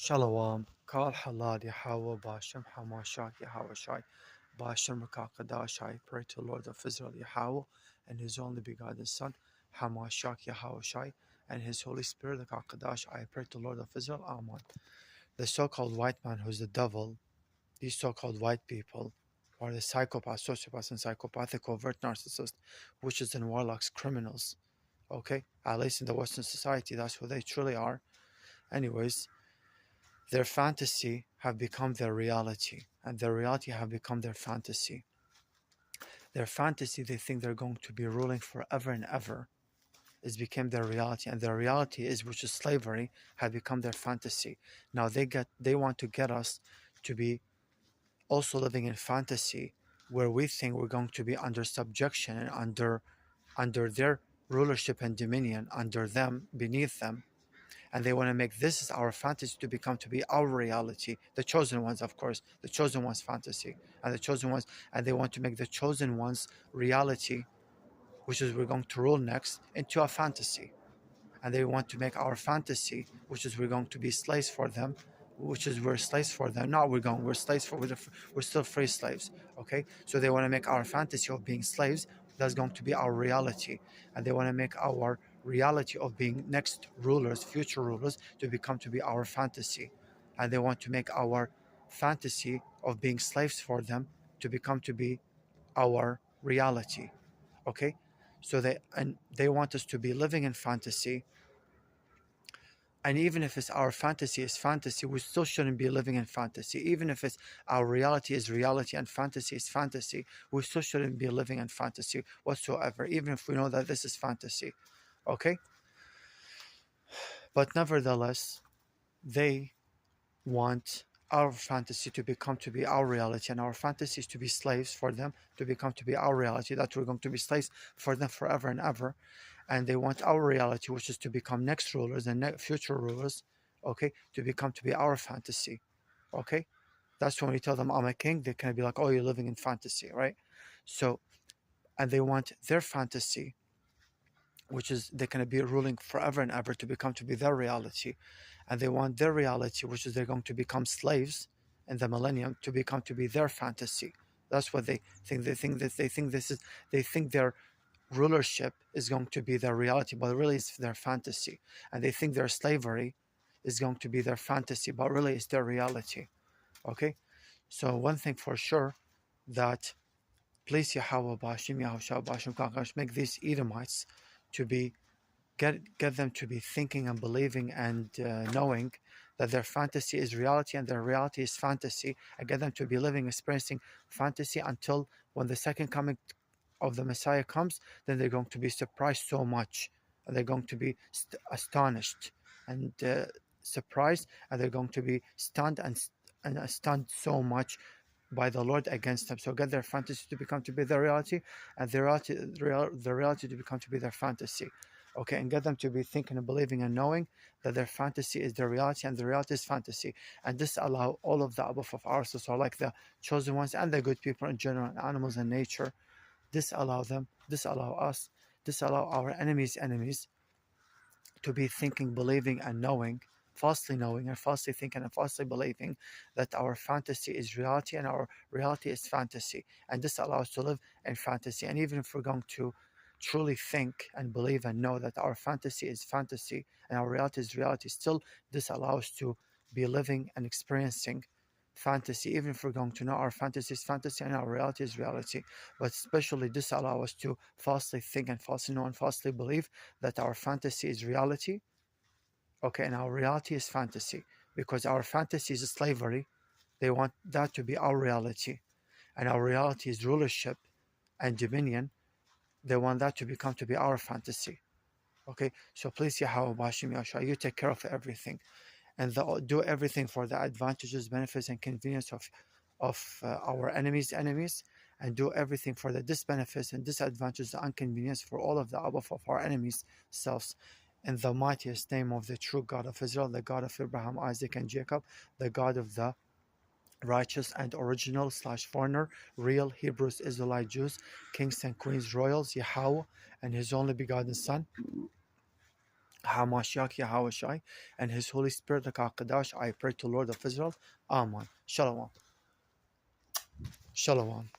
Shalom, Kal Halal Yahweh Bashem Hamashah Yahweh Shai Bashem Rakakadash. I pray to Lord of Israel Yahweh and His only begotten Son Hamashah Yahweh Shai and His Holy Spirit the Kakadash. I pray to Lord of Israel. Amen. The so-called white man who's the devil, these so-called white people are the psychopaths, sociopaths, and psychopathic overt narcissists, witches and warlocks, criminals. Okay? At least in the Western society, that's who they truly are. Anyways, their fantasy have become their reality, and their reality have become their fantasy. Their fantasy, they think they're going to be ruling forever and ever, is became their reality, and their reality is, which is slavery, have become their fantasy. Now they want to get us to be also living in fantasy, where we think we're going to be under subjection and under their rulership and dominion, under them, beneath them, and they want to make this is our fantasy to be our reality. The chosen ones, of course, the chosen ones fantasy, and the chosen ones, and they want to make the chosen ones reality, which is we're going to rule next, into a fantasy. And they want to make our fantasy, which is we're going to be slaves for them, which is we're slaves for them. No, we're slaves for, we're still free slaves. Okay, so they want to make our fantasy of being slaves, that's going to be our reality, and they want to make our reality of being next rulers, future rulers, to be our fantasy, and they want to make our fantasy of being slaves for them to be our reality. Okay, so they want us to be living in fantasy, and even if it's our fantasy is fantasy, we still shouldn't be living in fantasy. Even if it's our reality is reality and fantasy is fantasy, we still shouldn't be living in fantasy whatsoever, even if we know that this is fantasy. Okay? But nevertheless, they want our fantasy to be our reality, and our fantasies to be slaves for them, to be our reality, that we're going to be slaves for them forever and ever. And they want our reality, which is to become next rulers and future rulers, okay, to be our fantasy, okay. That's when we tell them I'm a king, they can be like, oh, you're living in fantasy, right? So, and they want their fantasy, which is they're going to be ruling forever and ever, to be their reality. And they want their reality, which is they're going to become slaves in the millennium, to be their fantasy. That's what they think. They think their rulership is going to be their reality, but really it's their fantasy. And they think their slavery is going to be their fantasy, but really it's their reality. Okay? So one thing for sure, that please Yahweh Bashim Yahushua Bashim Kakash, make these Edomites to be get them to be thinking and believing and knowing that their fantasy is reality and their reality is fantasy, and get them to be living, experiencing fantasy until when the second coming of the Messiah comes, then they're going to be surprised so much, and they're going to be astonished and surprised, and they're going to be stunned and stunned so much by the Lord against them. So get their fantasy to be their reality, and their reality to be their fantasy. Okay, and get them to be thinking and believing and knowing that their fantasy is their reality and the reality is fantasy. And this allow all of the above of ours, so like the chosen ones and the good people in general, and animals and nature, disallow them, disallow us, disallow our enemies to be thinking, believing, and falsely knowing and falsely thinking and falsely believing that our fantasy is reality and our reality is fantasy. And this allows us to live in fantasy. And even if we're going to truly think and believe and know that our fantasy is fantasy and our reality is reality, still this allows us to be living and experiencing fantasy, even if we're going to know our fantasy is fantasy and our reality is reality. But especially this allows us to falsely think and falsely know and falsely believe that our fantasy is reality, okay, and our reality is fantasy, because our fantasy is slavery. They want that to be our reality, and our reality is rulership and dominion. They want that to be our fantasy. Okay, so please Yahweh Bashim Yahshua, you take care of everything, and do everything for the advantages, benefits, and convenience of our enemies, and do everything for the disbenefits and disadvantages and inconvenience for all of the above of our enemies' selves. In the mightiest name of the true God of Israel, the God of Abraham, Isaac, and Jacob, the God of the righteous and original / foreigner, real Hebrews, Israelite Jews, kings and queens, royals, Yahweh, and His only begotten Son, HaMashiach Yahushai and His Holy Spirit HaKadosh, I pray to Lord of Israel. Amen. Shalom. Shalom.